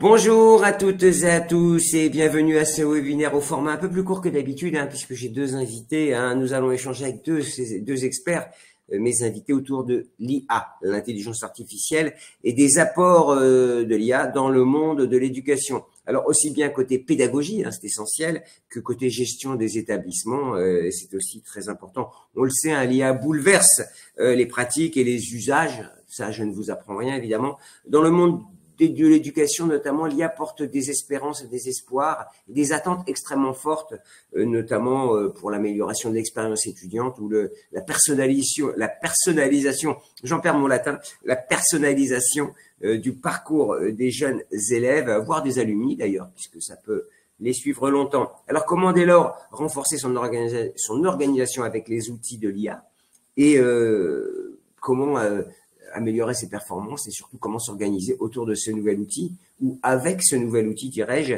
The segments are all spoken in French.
Bonjour à toutes et à tous et bienvenue à ce webinaire au format un peu plus court que d'habitude, puisque j'ai deux invités. Nous allons échanger avec deux experts, mes invités autour de l'IA, l'intelligence artificielle, et des apports de l'IA dans le monde de l'éducation. Alors aussi bien côté pédagogie, c'est essentiel, que côté gestion des établissements, c'est aussi très important. On le sait, l'IA bouleverse les pratiques et les usages, ça je ne vous apprends rien évidemment, dans le monde de l'éducation notamment. L'IA porte des espérances, des espoirs, des attentes extrêmement fortes, notamment pour l'amélioration de l'expérience étudiante ou la personnalisation, j'en perds mon latin, la personnalisation du parcours des jeunes élèves, voire des alumni d'ailleurs, puisque ça peut les suivre longtemps. Alors comment dès lors renforcer son organisation avec les outils de l'IA et comment améliorer ses performances et surtout comment s'organiser autour de ce nouvel outil ou avec ce nouvel outil, dirais-je.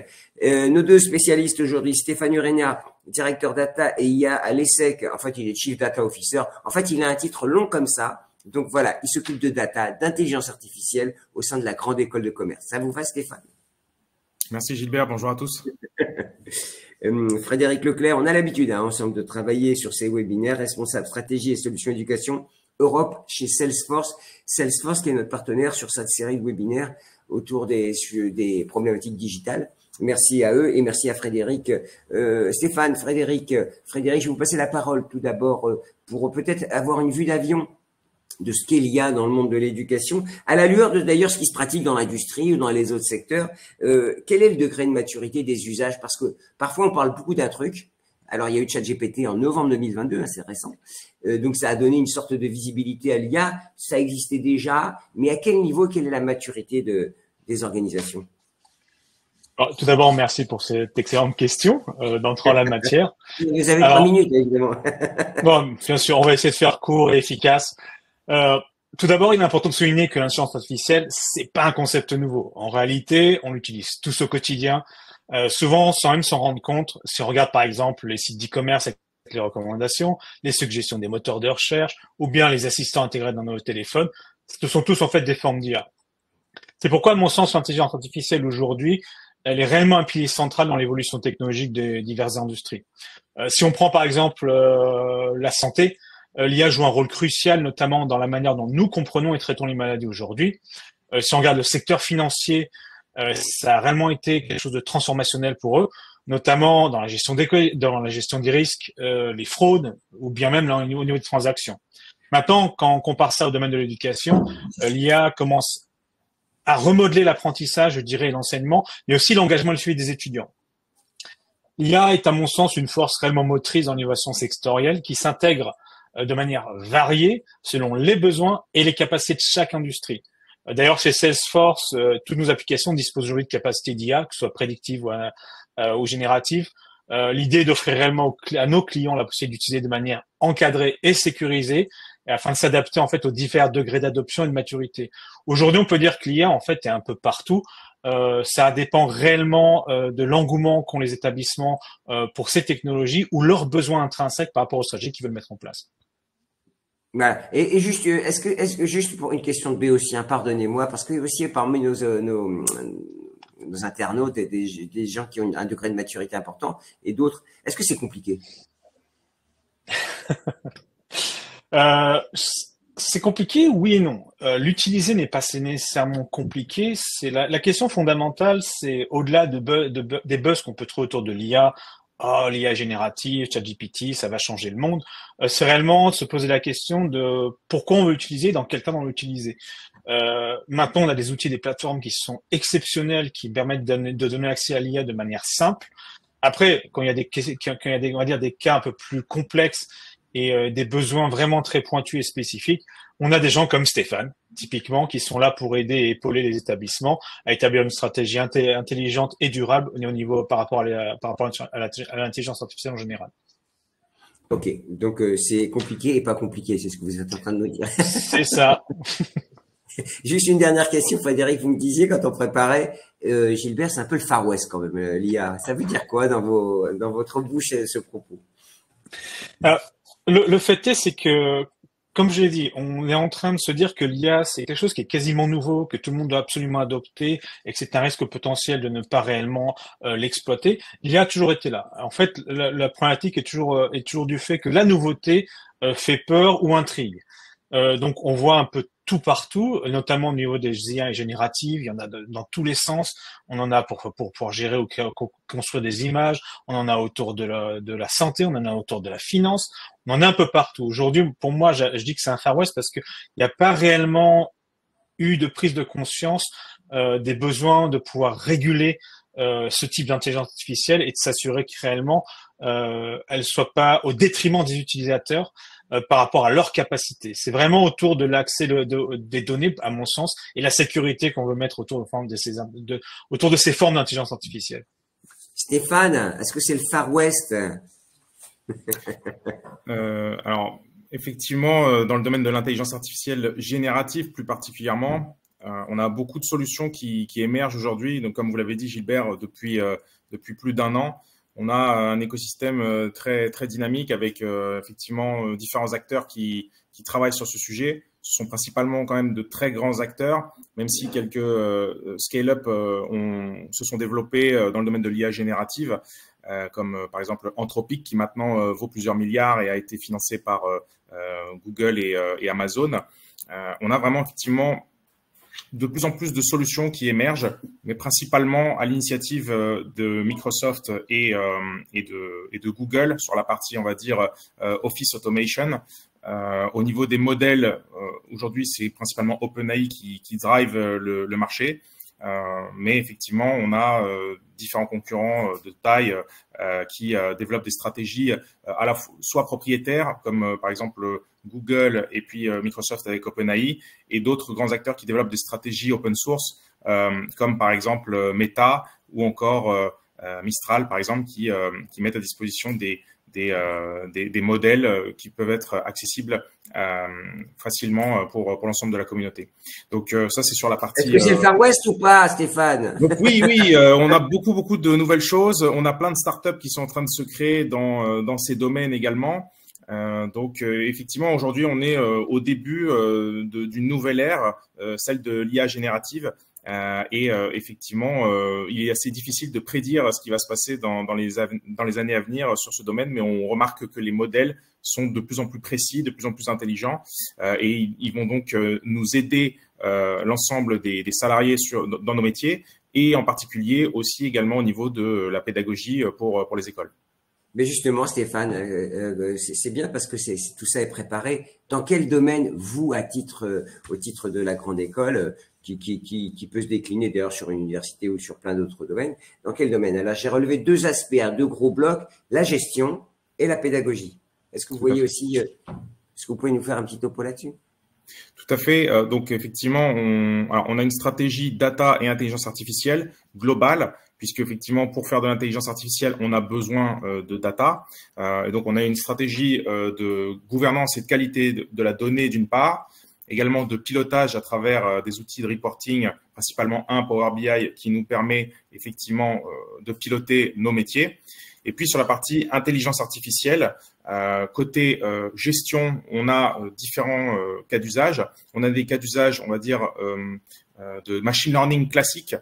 Nos deux spécialistes aujourd'hui, Stéphane Urena, directeur data et IA à l'ESSEC. En fait, il est Chief Data Officer. En fait, il a un titre long comme ça. Donc voilà, il s'occupe de data, d'intelligence artificielle au sein de la grande école de commerce. Ça vous va, Stéphane? Merci Gilbert, bonjour à tous. Frédéric Leclerc, on a l'habitude ensemble de travailler sur ces webinaires, responsable stratégie et solutions éducation Europe chez Salesforce. Salesforce qui est notre partenaire sur cette série de webinaires autour des problématiques digitales. Merci à eux et merci à Frédéric. Stéphane, Frédéric, je vais vous passer la parole tout d'abord pour peut-être avoir une vue d'avion de ce qu'il y a dans le monde de l'éducation, à la lueur de d'ailleurs ce qui se pratique dans l'industrie ou dans les autres secteurs. Quel est le degré de maturité des usages? Parce que parfois on parle beaucoup d'un truc. Alors, il y a eu ChatGPT en novembre 2022, c'est récent. Donc, ça a donné une sorte de visibilité à l'IA. Ça existait déjà, mais à quel niveau, quelle est la maturité des organisations? Alors, tout d'abord, merci pour cette excellente question d'entrant en la matière. Vous avez 3 minutes, évidemment. Bon, bien sûr, on va essayer de faire court et efficace. Tout d'abord, il est important de souligner que l'intelligence artificielle, c'est pas un concept nouveau. En réalité, on l'utilise tous au quotidien. Souvent sans même s'en rendre compte. Si on regarde par exemple les sites d'e-commerce avec les recommandations, les suggestions des moteurs de recherche ou bien les assistants intégrés dans nos téléphones, ce sont tous en fait des formes d'IA. C'est pourquoi, à mon sens, l'intelligence artificielle aujourd'hui, elle est réellement un pilier central dans l'évolution technologique de diverses industries. Si on prend par exemple la santé, l'IA joue un rôle crucial, notamment dans la manière dont nous comprenons et traitons les maladies aujourd'hui. Si on regarde le secteur financier, ça a réellement été quelque chose de transformationnel pour eux, notamment dans la gestion des risques, les fraudes, ou bien même là, au niveau des transactions. Maintenant, quand on compare ça au domaine de l'éducation, l'IA commence à remodeler l'apprentissage, je dirais, et l'enseignement, mais aussi l'engagement et le suivi des étudiants. L'IA est, à mon sens, une force réellement motrice dans l'innovation sectorielle qui s'intègre de manière variée selon les besoins et les capacités de chaque industrie. D'ailleurs, chez Salesforce, toutes nos applications disposent aujourd'hui de capacités d'IA, que ce soit prédictives ou génératives. L'idée est d'offrir réellement à nos clients la possibilité d'utiliser de manière encadrée et sécurisée, afin de s'adapter en fait aux divers degrés d'adoption et de maturité. Aujourd'hui, on peut dire que l'IA en fait est un peu partout. Ça dépend réellement de l'engouement qu'ont les établissements pour ces technologies ou leurs besoins intrinsèques par rapport aux stratégies qu'ils veulent mettre en place. Voilà. Et juste, est-ce que juste pour une question de B aussi, pardonnez-moi, parce que aussi parmi nos internautes, des gens qui ont un degré de maturité important et d'autres, est-ce que c'est compliqué? C'est compliqué, oui et non. L'utiliser n'est pas nécessairement compliqué. C'est la question fondamentale, c'est au-delà des buzz qu'on peut trouver autour de l'IA. Oh, l'IA générative, ChatGPT, ça va changer le monde. C'est réellement de se poser la question de pourquoi on veut l'utiliser, dans quel cas on veut l'utiliser. Maintenant, on a des outils, des plateformes qui sont exceptionnelles, qui permettent de donner accès à l'IA de manière simple. Après, quand il y a on va dire des cas un peu plus complexes et des besoins vraiment très pointus et spécifiques, on a des gens comme Stéphane, typiquement, qui sont là pour aider et épauler les établissements à établir une stratégie intelligente et durable au niveau par rapport à l'intelligence artificielle en général. Ok, donc c'est compliqué et pas compliqué, c'est ce que vous êtes en train de nous dire. C'est ça. Juste une dernière question, Frédéric, vous me disiez quand on préparait, Gilbert, c'est un peu le Far West quand même, l'IA. Ça veut dire quoi dans votre bouche ce propos? Le fait est, c'est que comme je l'ai dit, on est en train de se dire que l'IA, c'est quelque chose qui est quasiment nouveau, que tout le monde doit absolument adopter et que c'est un risque potentiel de ne pas réellement l'exploiter. L'IA a toujours été là. En fait, la problématique est toujours du fait que la nouveauté fait peur ou intrigue. Donc, on voit un peu tout partout, notamment au niveau des IA génératives. Il y en a dans tous les sens. On en a pour gérer ou construire des images. On en a autour de la santé. On en a autour de la finance. On en a un peu partout. Aujourd'hui, pour moi, je dis que c'est un Far West parce que il n'y a pas réellement eu de prise de conscience des besoins de pouvoir réguler ce type d'intelligence artificielle et de s'assurer que réellement elle soit pas au détriment des utilisateurs par rapport à leur capacité. C'est vraiment autour de l'accès des données, à mon sens, et la sécurité qu'on veut mettre autour de ces formes d'intelligence artificielle. Stéphane, est-ce que c'est le Far West? Alors, effectivement, dans le domaine de l'intelligence artificielle générative plus particulièrement, on a beaucoup de solutions qui émergent aujourd'hui. Donc, comme vous l'avez dit, Gilbert, depuis plus d'un an, on a un écosystème très, très dynamique avec effectivement différents acteurs qui travaillent sur ce sujet. Ce sont principalement quand même de très grands acteurs, même si quelques scale-up se sont développés dans le domaine de l'IA générative, comme par exemple Anthropic, qui maintenant vaut plusieurs milliards et a été financé par Google et Amazon. On a vraiment effectivement de plus en plus de solutions qui émergent, mais principalement à l'initiative de Microsoft et de Google sur la partie, on va dire, Office Automation. Au niveau des modèles, aujourd'hui, c'est principalement OpenAI qui drive le marché. Mais effectivement, on a différents concurrents de taille qui développent des stratégies à la fois soit propriétaires, comme par exemple Google et puis Microsoft avec OpenAI, et d'autres grands acteurs qui développent des stratégies open source, comme par exemple Meta ou encore Mistral, par exemple, qui mettent à disposition des modèles qui peuvent être accessibles facilement pour l'ensemble de la communauté. Donc ça, c'est sur la partie… Est-ce que c'est le Far West ou pas, Stéphane? Donc oui, on a beaucoup de nouvelles choses. On a plein de startups qui sont en train de se créer dans ces domaines également. Donc effectivement, aujourd'hui, on est au début d'une nouvelle ère, celle de l'IA générative. Et effectivement, il est assez difficile de prédire ce qui va se passer dans les années à venir sur ce domaine, mais on remarque que les modèles sont de plus en plus précis, de plus en plus intelligents, et ils vont donc nous aider l'ensemble des salariés dans nos métiers, et en particulier aussi également au niveau de la pédagogie pour les écoles. Mais justement, Stéphane, c'est bien parce que tout ça est préparé. Dans quel domaine, vous, au titre de la grande école, qui peut se décliner d'ailleurs sur une université ou sur plein d'autres domaines, dans quel domaine? Alors, j'ai relevé deux aspects, deux gros blocs, la gestion et la pédagogie. Est-ce que vous voyez aussi, est-ce que vous pouvez nous faire un petit topo là-dessus? Tout à fait. Donc, effectivement, on a une stratégie data et intelligence artificielle globale, puisque effectivement, pour faire de l'intelligence artificielle, on a besoin de data. Et donc, on a une stratégie de gouvernance et de qualité de la donnée d'une part, également de pilotage à travers des outils de reporting, principalement un Power BI qui nous permet effectivement de piloter nos métiers. Et puis sur la partie intelligence artificielle, côté gestion, on a différents cas d'usage. On a des cas d'usage, on va dire, de machine learning classique,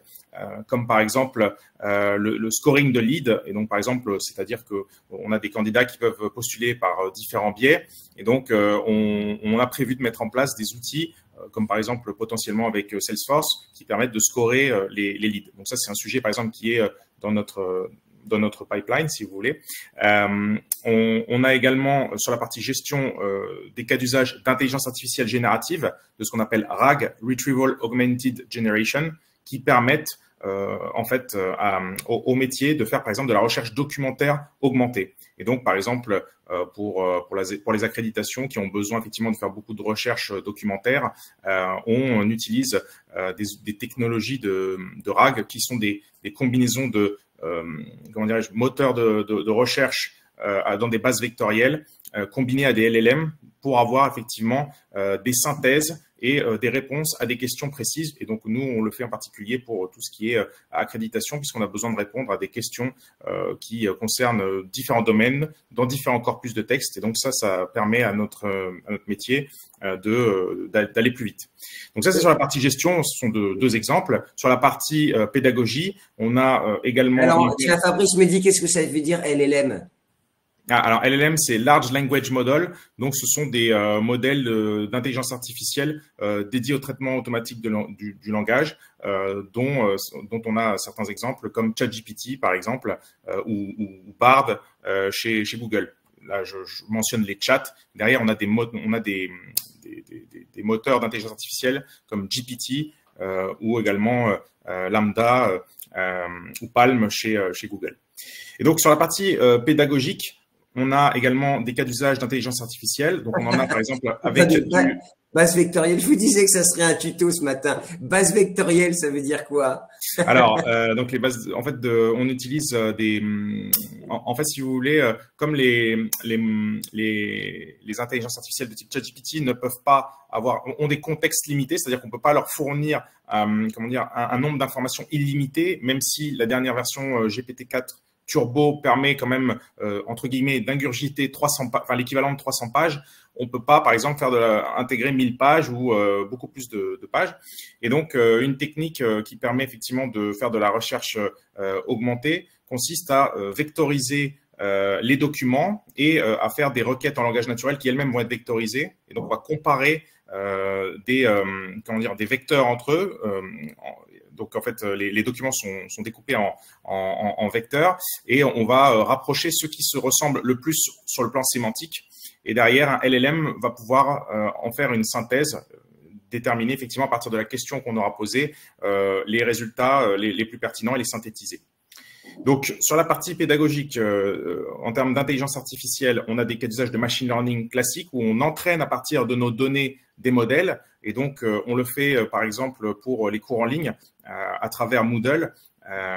comme par exemple le scoring de lead. Et donc, par exemple, c'est-à-dire qu'on a des candidats qui peuvent postuler par différents biais. Et donc, on a prévu de mettre en place des outils, comme par exemple potentiellement avec Salesforce, qui permettent de scorer les leads. Donc ça, c'est un sujet, par exemple, qui est dans notre pipeline, si vous voulez. On a également, sur la partie gestion, des cas d'usage d'intelligence artificielle générative, de ce qu'on appelle RAG, Retrieval Augmented Generation, qui permettent en fait au métier de faire par exemple de la recherche documentaire augmentée. Et donc par exemple pour les accréditations qui ont besoin effectivement de faire beaucoup de recherches documentaires, on utilise des technologies de RAG qui sont des combinaisons de comment dirais-je, moteurs de recherche dans des bases vectorielles combinées à des LLM pour avoir effectivement des synthèses et des réponses à des questions précises. Et donc, nous, on le fait en particulier pour tout ce qui est accréditation, puisqu'on a besoin de répondre à des questions qui concernent différents domaines, dans différents corpus de texte. Et donc, ça permet à notre métier d'aller plus vite. Donc ça, c'est sur la partie gestion. Ce sont deux exemples. Sur la partie pédagogie, on a également… Alors, tiens, Fabrice me dit, qu'est-ce que ça veut dire LLM? Alors, LLM, c'est Large Language Model. Donc, ce sont des modèles d'intelligence artificielle dédiés au traitement automatique du langage, dont on a certains exemples, comme ChatGPT, par exemple, ou Bard chez Google. Là, je mentionne les chats. Derrière, on a des moteurs d'intelligence artificielle comme GPT ou également Lambda ou Palm chez Google. Et donc, sur la partie pédagogique, on a également des cas d'usage d'intelligence artificielle. Donc, on en a par exemple avec base vectorielle. Je vous disais que ça serait un tuto ce matin. Base vectorielle, ça veut dire quoi? Alors, donc les bases, en fait, on utilise en fait, si vous voulez, comme les intelligences artificielles de type ChatGPT ne peuvent pas ont des contextes limités, c'est-à-dire qu'on peut pas leur fournir, comment dire, un nombre d'informations illimité, même si la dernière version GPT-4 Turbo permet quand même, entre guillemets, d'ingurgiter l'équivalent de 300 pages. On peut pas, par exemple, intégrer 1000 pages ou beaucoup plus de pages. Et donc, une technique qui permet effectivement de faire de la recherche augmentée consiste à vectoriser les documents et à faire des requêtes en langage naturel qui elles-mêmes vont être vectorisées. Et donc, on va comparer des vecteurs entre eux. Donc, en fait, les documents sont découpés en vecteurs et on va rapprocher ceux qui se ressemblent le plus sur le plan sémantique. Et derrière, un LLM va pouvoir en faire une synthèse, déterminer effectivement à partir de la question qu'on aura posée les résultats les plus pertinents et les synthétiser. Donc, sur la partie pédagogique, en termes d'intelligence artificielle, on a des cas d'usage de machine learning classique où on entraîne à partir de nos données des modèles. Et donc, on le fait, par exemple, pour les cours en ligne à travers Moodle.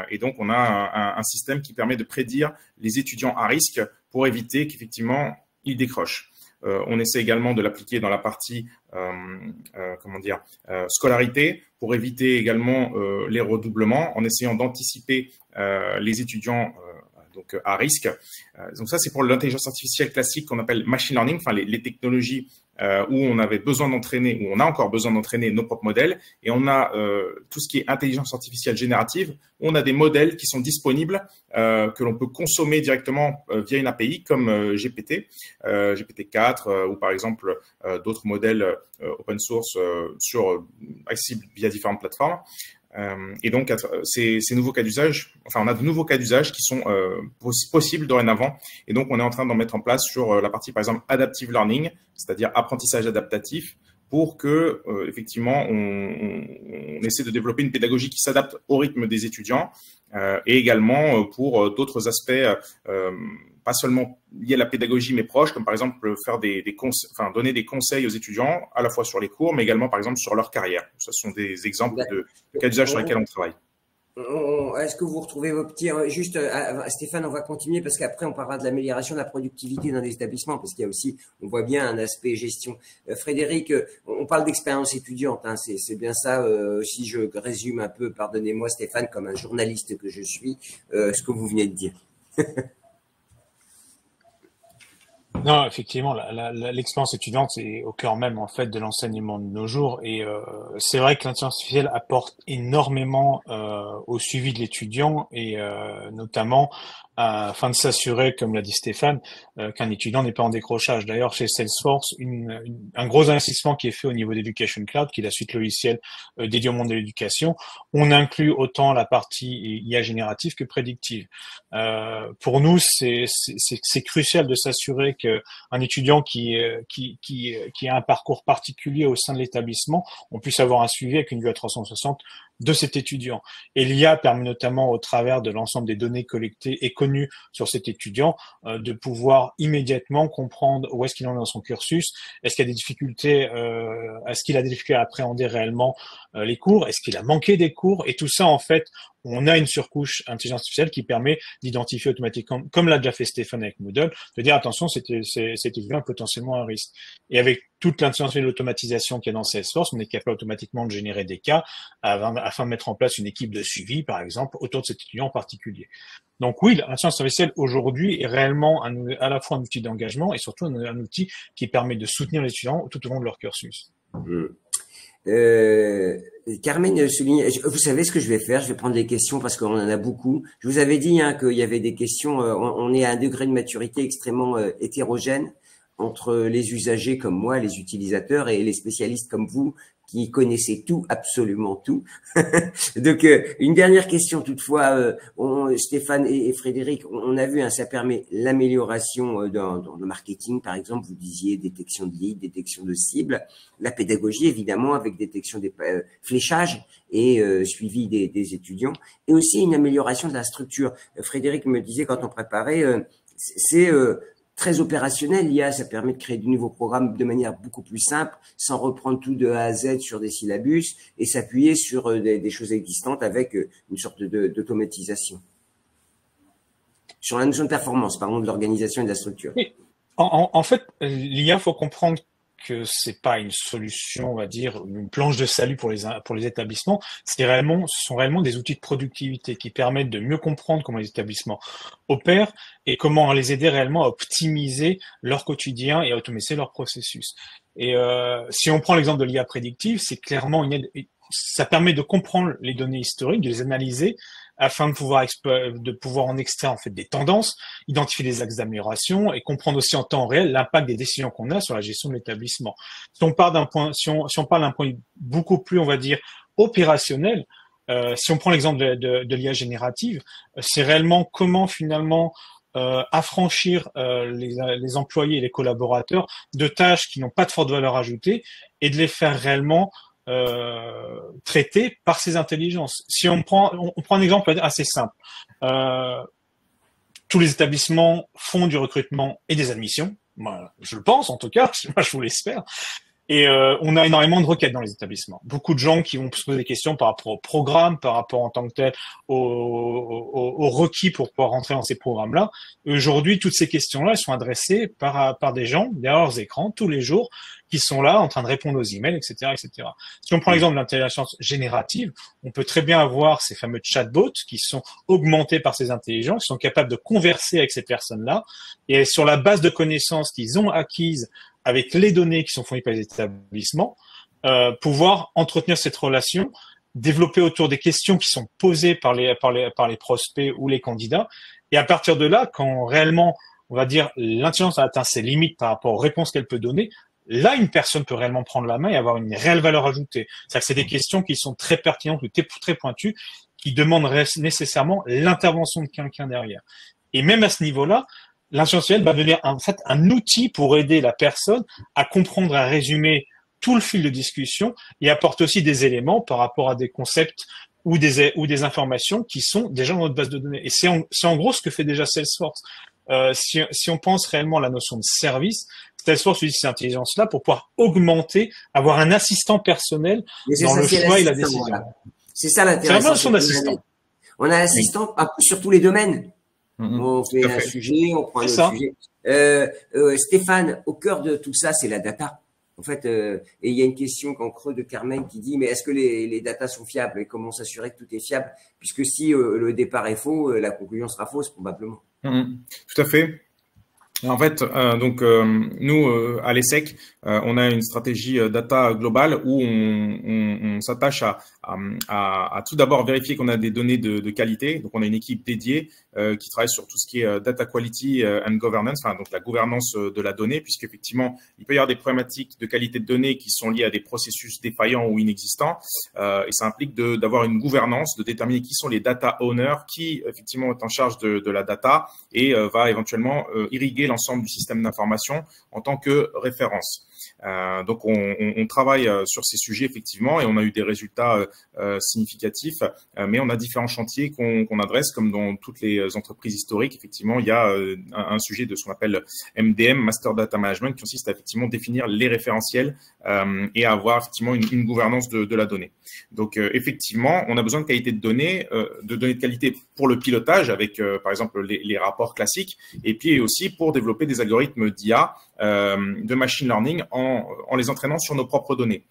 Et donc, on a un système qui permet de prédire les étudiants à risque pour éviter qu'effectivement, ils décrochent. On essaie également de l'appliquer dans la partie scolarité pour éviter également les redoublements en essayant d'anticiper les étudiants donc à risque. Donc ça, c'est pour l'intelligence artificielle classique qu'on appelle machine learning, enfin les technologies où on avait besoin d'entraîner, où on a encore besoin d'entraîner nos propres modèles. Et on a tout ce qui est intelligence artificielle générative, où on a des modèles qui sont disponibles, que l'on peut consommer directement via une API comme GPT, GPT-4 ou par exemple d'autres modèles open source accessibles via différentes plateformes. Et donc, ces nouveaux cas d'usage, enfin, on a de nouveaux cas d'usage qui sont possibles dorénavant. Et donc, on est en train d'en mettre en place sur la partie, par exemple, adaptive learning, c'est-à-dire apprentissage adaptatif, pour que, effectivement, on essaie de développer une pédagogie qui s'adapte au rythme des étudiants et également pour d'autres aspects, pas seulement liés à la pédagogie, mais proches, comme par exemple faire donner des conseils aux étudiants, à la fois sur les cours, mais également, par exemple, sur leur carrière. Ce sont des exemples de cas d'usage sur lesquels on travaille. Est-ce que vous retrouvez vos petits… Juste, Stéphane, on va continuer parce qu'après, on parlera de l'amélioration de la productivité dans les établissements parce qu'il y a aussi, on voit bien un aspect gestion. Frédéric, on parle d'expérience étudiante, hein, c'est bien ça. Si je résume un peu, pardonnez-moi Stéphane, comme un journaliste que je suis, ce que vous venez de dire. Non, effectivement, l'expérience étudiante est au cœur même en fait de l'enseignement de nos jours et c'est vrai que l'intelligence artificielle apporte énormément au suivi de l'étudiant et notamment afin de s'assurer, comme l'a dit Stéphane, qu'un étudiant n'est pas en décrochage. D'ailleurs, chez Salesforce, un gros investissement qui est fait au niveau d'Education Cloud, qui est la suite logicielle dédiée au monde de l'éducation, on inclut autant la partie IA générative que prédictive. Pour nous, c'est crucial de s'assurer qu'un étudiant qui a un parcours particulier au sein de l'établissement, on puisse avoir un suivi avec une vue à 360 de cet étudiant. Et l'IA permet notamment, au travers de l'ensemble des données collectées et connues sur cet étudiant, de pouvoir immédiatement comprendre où est-ce qu'il en est dans son cursus, est-ce qu'il y a des difficultés, est-ce qu'il a des difficultés à appréhender réellement les cours, est-ce qu'il a manqué des cours, et tout ça, en fait, on a une surcouche intelligence artificielle qui permet d'identifier automatiquement, comme l'a déjà fait Stéphane avec Moodle, de dire attention, cet étudiant est potentiellement un risque. Et avec toute l'intelligence artificielle et l'automatisation qu'il y a dans Salesforce, on est capable automatiquement de générer des cas afin de mettre en place une équipe de suivi, par exemple, autour de cet étudiant en particulier. Donc oui, l'intelligence artificielle aujourd'hui est réellement à la fois un outil d'engagement et surtout un outil qui permet de soutenir les étudiants tout au long de leur cursus. Carmen souligne, vous savez ce que je vais faire, je vais prendre les questions parce qu'on en a beaucoup. Je vous avais dit qu'il y avait des questions, on est à un degré de maturité extrêmement hétérogène entre les usagers comme moi, les utilisateurs, et les spécialistes comme vous qui connaissez tout, absolument tout. Donc, une dernière question toutefois, Stéphane et Frédéric, on a vu, ça permet l'amélioration dans le marketing, par exemple, vous disiez détection de leads, détection de cibles, la pédagogie évidemment avec détection des fléchages et suivi des étudiants, et aussi une amélioration de la structure. Frédéric me disait quand on préparait, c'est très opérationnel, l'IA, ça permet de créer de nouveaux programmes de manière beaucoup plus simple, sans reprendre tout de A à Z sur des syllabus et s'appuyer sur des choses existantes avec une sorte d'automatisation. Sur la notion de performance, pardon, de l'organisation et de la structure. Oui. En fait, l'IA, faut comprendre que c'est pas une solution, on va dire, une planche de salut pour les établissements. Ce sont réellement des outils de productivité qui permettent de mieux comprendre comment les établissements opèrent et comment les aider réellement à optimiser leur quotidien et à automatiser leur processus. Et si on prend l'exemple de l'IA prédictive, c'est clairement une aide. Ça permet de comprendre les données historiques, de les analyser afin de pouvoir en extraire en fait des tendances, identifier des axes d'amélioration et comprendre aussi en temps réel l'impact des décisions qu'on a sur la gestion de l'établissement. Si on parle si on parle d'un point beaucoup plus, on va dire, opérationnel, si on prend l'exemple de l'IA générative, c'est réellement comment finalement affranchir les employés et les collaborateurs de tâches qui n'ont pas de forte valeur ajoutée et de les faire réellement traité par ces intelligences. Si on prend un exemple assez simple, tous les établissements font du recrutement et des admissions. Moi, je le pense en tout cas, moi je vous l'espère. Et on a énormément de requêtes dans les établissements. Beaucoup de gens qui vont se poser des questions par rapport au programme, par rapport en tant que tel aux requis pour pouvoir rentrer dans ces programmes-là. Aujourd'hui, toutes ces questions-là, elles sont adressées par des gens derrière leurs écrans tous les jours qui sont là en train de répondre aux emails, etc., etc. Si on prend l'exemple de l'intelligence générative, on peut très bien avoir ces fameux chatbots qui sont augmentés par ces intelligences, qui sont capables de converser avec ces personnes-là et sur la base de connaissances qu'ils ont acquises avec les données qui sont fournies par les établissements, pouvoir entretenir cette relation, développer autour des questions qui sont posées par les prospects ou les candidats. Et à partir de là, quand réellement, on va dire, l'intelligence a atteint ses limites par rapport aux réponses qu'elle peut donner, là, une personne peut réellement prendre la main et avoir une réelle valeur ajoutée. C'est-à-dire que c'est des questions qui sont très pertinentes ou très pointues, qui demandent nécessairement l'intervention de quelqu'un derrière. Et même à ce niveau-là, l'intelligence artificielle va devenir en fait un outil pour aider la personne à comprendre, à résumer tout le fil de discussion et apporte aussi des éléments par rapport à des concepts ou des informations qui sont déjà dans notre base de données. Et c'est en gros ce que fait déjà Salesforce. Si on pense réellement à la notion de service, Salesforce utilise cette intelligence-là pour pouvoir augmenter, avoir un assistant personnel dans le choix et la décision. Voilà. C'est ça l'intérêt. C'est vraiment la notion d'assistant. On a un assistant un peu sur tous les domaines. On fait un sujet, on prend un autre sujet. Stéphane, au cœur de tout ça, c'est la data. En fait, et il y a une question en creux de Carmen qui dit, mais est-ce que les datas sont fiables et comment s'assurer que tout est fiable? Puisque si le départ est faux, la conclusion sera fausse probablement. Tout à fait. En fait, nous, à l'ESSEC, on a une stratégie data globale où on s'attache à tout d'abord vérifier qu'on a des données de qualité. Donc, on a une équipe dédiée qui travaille sur tout ce qui est data quality and governance, enfin, donc la gouvernance de la donnée, puisqu'effectivement, il peut y avoir des problématiques de qualité de données qui sont liées à des processus défaillants ou inexistants. Et ça implique d'avoir une gouvernance, de déterminer qui sont les data owners, qui effectivement est en charge de la data et va éventuellement irriguer l'ensemble du système d'information en tant que référence. Donc, on travaille sur ces sujets effectivement et on a eu des résultats significatifs, mais on a différents chantiers qu'on adresse, comme dans toutes les entreprises historiques. Effectivement, il y a un sujet de ce qu'on appelle MDM, Master Data Management, qui consiste à effectivement définir les référentiels et à avoir effectivement une gouvernance de la donnée. Donc, effectivement, on a besoin de qualité de données de qualité pour le pilotage avec, par exemple, les rapports classiques, et puis aussi pour développer des algorithmes d'IA, de machine learning en les entraînant sur nos propres données.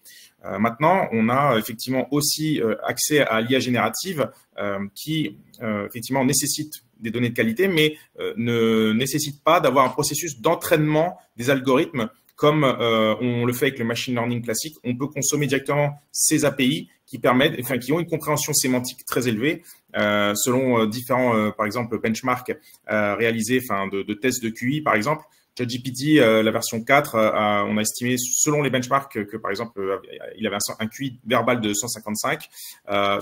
Maintenant, on a effectivement aussi accès à l'IA générative qui effectivement nécessite des données de qualité, mais ne nécessite pas d'avoir un processus d'entraînement des algorithmes comme on le fait avec le machine learning classique. On peut consommer directement ces API qui permettent, enfin, qui ont une compréhension sémantique très élevée selon différents, par exemple, benchmarks réalisés, enfin, de tests de QI, par exemple. ChatGPT, la version 4, on a estimé, selon les benchmarks, que par exemple, il avait un QI verbal de 155.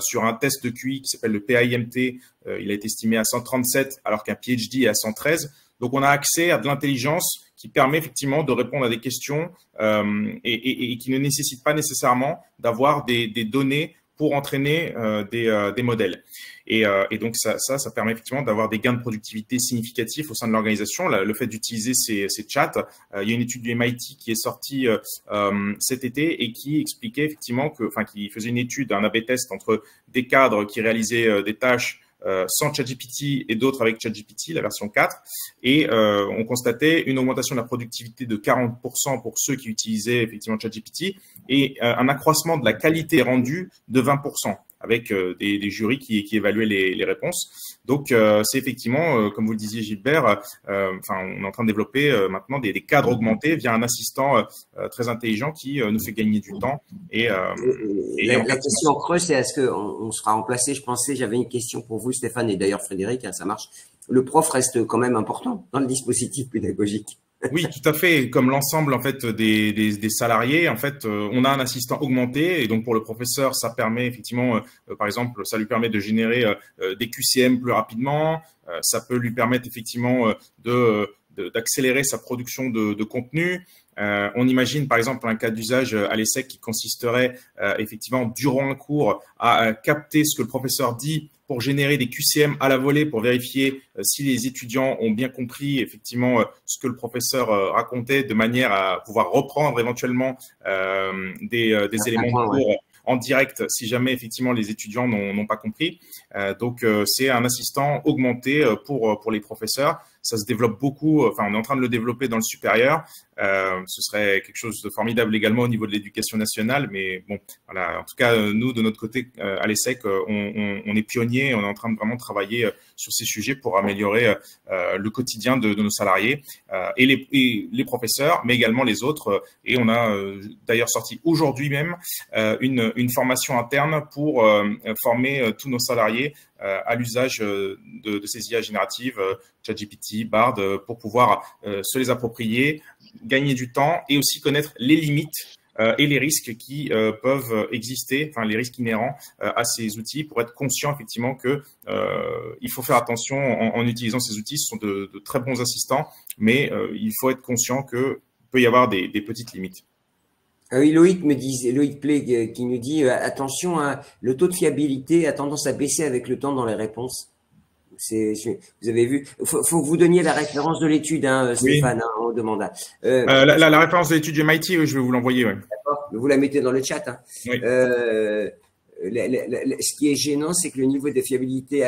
Sur un test de QI qui s'appelle le PIMT, il a été estimé à 137, alors qu'un PhD est à 113. Donc, on a accès à de l'intelligence qui permet effectivement de répondre à des questions et qui ne nécessite pas nécessairement d'avoir des données pour entraîner des modèles. Et donc, ça permet effectivement d'avoir des gains de productivité significatifs au sein de l'organisation. Le fait d'utiliser ces chats, il y a une étude du MIT qui est sortie cet été et qui expliquait effectivement qui faisait une étude, un A/B test entre des cadres qui réalisaient des tâches sans ChatGPT et d'autres avec ChatGPT, la version 4. Et on constatait une augmentation de la productivité de 40% pour ceux qui utilisaient effectivement ChatGPT et un accroissement de la qualité rendue de 20%. Avec des jurys qui évaluaient les réponses. Donc, c'est effectivement, comme vous le disiez Gilbert, on est en train de développer maintenant des cadres augmentés via un assistant très intelligent qui nous fait gagner du temps. La question en creux, c'est est-ce qu'on sera remplacé? J'avais une question pour vous, Stéphane, et d'ailleurs Frédéric, hein, ça marche. Le prof reste quand même important dans le dispositif pédagogique. Oui, tout à fait. Comme l'ensemble en fait des salariés, en fait, on a un assistant augmenté et donc pour le professeur, ça permet effectivement, par exemple, ça lui permet de générer des QCM plus rapidement. Ça peut lui permettre effectivement d'accélérer sa production de contenu. On imagine par exemple un cas d'usage à l'ESSEC qui consisterait effectivement durant un cours à capter ce que le professeur dit pour générer des QCM à la volée pour vérifier si les étudiants ont bien compris effectivement ce que le professeur racontait de manière à pouvoir reprendre éventuellement des éléments de cours en direct si jamais effectivement les étudiants n'ont pas compris. Donc, c'est un assistant augmenté pour les professeurs. Ça se développe beaucoup, on est en train de le développer dans le supérieur. Ce serait quelque chose de formidable également au niveau de l'éducation nationale. Mais bon, voilà. En tout cas, nous, de notre côté, à l'ESSEC, on est pionniers. On est en train de vraiment travailler sur ces sujets pour améliorer le quotidien de nos salariés et les professeurs, mais également les autres. Et on a d'ailleurs sorti aujourd'hui même une formation interne pour former tous nos salariés à l'usage de ces IA génératives, ChatGPT, Bard, pour pouvoir se les approprier, gagner du temps et aussi connaître les limites et les risques qui peuvent exister, les risques inhérents à ces outils pour être conscient effectivement que il faut faire attention en utilisant ces outils. Ce sont de très bons assistants, mais il faut être conscient qu'il peut y avoir des petites limites. Oui, Loïc Play qui nous dit attention, hein, le taux de fiabilité a tendance à baisser avec le temps dans les réponses. Vous avez vu, faut que vous donniez la référence de l'étude, hein, Stéphane, oui. Hein, on demande. La référence de l'étude du MIT, je vais vous l'envoyer. Ouais. D'accord, vous la mettez dans le chat. Hein. Oui. Ce qui est gênant, c'est que le niveau de fiabilité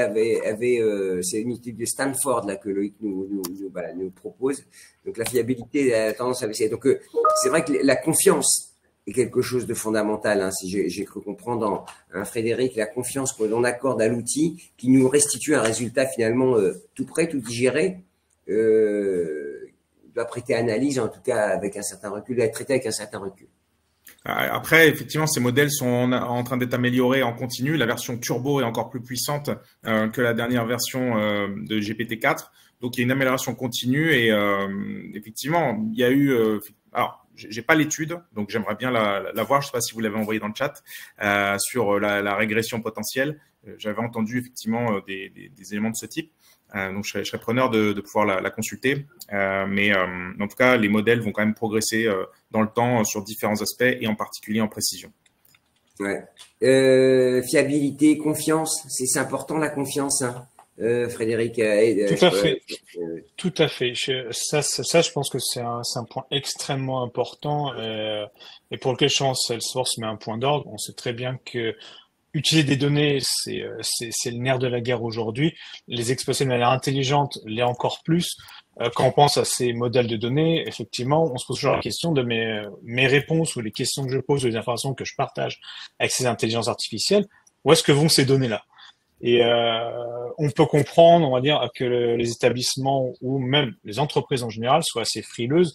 c'est une étude de Stanford là que Loïc nous propose. Donc la fiabilité a tendance à baisser. Donc c'est vrai que la confiance est quelque chose de fondamental. Hein, si j'ai cru comprendre Frédéric, la confiance que l'on accorde à l'outil qui nous restitue un résultat finalement tout prêt, tout digéré, doit prêter analyse, en tout cas avec un certain recul, doit être traité avec un certain recul. Après, effectivement, ces modèles sont en train d'être améliorés en continu. La version turbo est encore plus puissante que la dernière version de GPT-4. Donc, il y a une amélioration continue et effectivement, il y a eu… alors, j'ai pas l'étude, donc j'aimerais bien la voir. Je sais pas si vous l'avez envoyé dans le chat sur la régression potentielle, j'avais entendu effectivement des éléments de ce type. Donc, je serais preneur de pouvoir la consulter. Mais en tout cas, les modèles vont quand même progresser dans le temps sur différents aspects et en particulier en précision. Ouais. Fiabilité, confiance, c'est important la confiance, hein. Frédéric. Tout à fait. Tout à fait. Ça, je pense que c'est un point extrêmement important et pour lequel je pense Salesforce met un point d'ordre. On sait très bien que utiliser des données, c'est le nerf de la guerre aujourd'hui. Les exploiter de manière intelligente l'est encore plus. Quand on pense à ces modèles de données, effectivement, on se pose toujours la question de mes réponses ou les questions que je pose ou les informations que je partage avec ces intelligences artificielles. Où est-ce que vont ces données-là? Et on peut comprendre, on va dire, que les établissements ou même les entreprises en général soient assez frileuses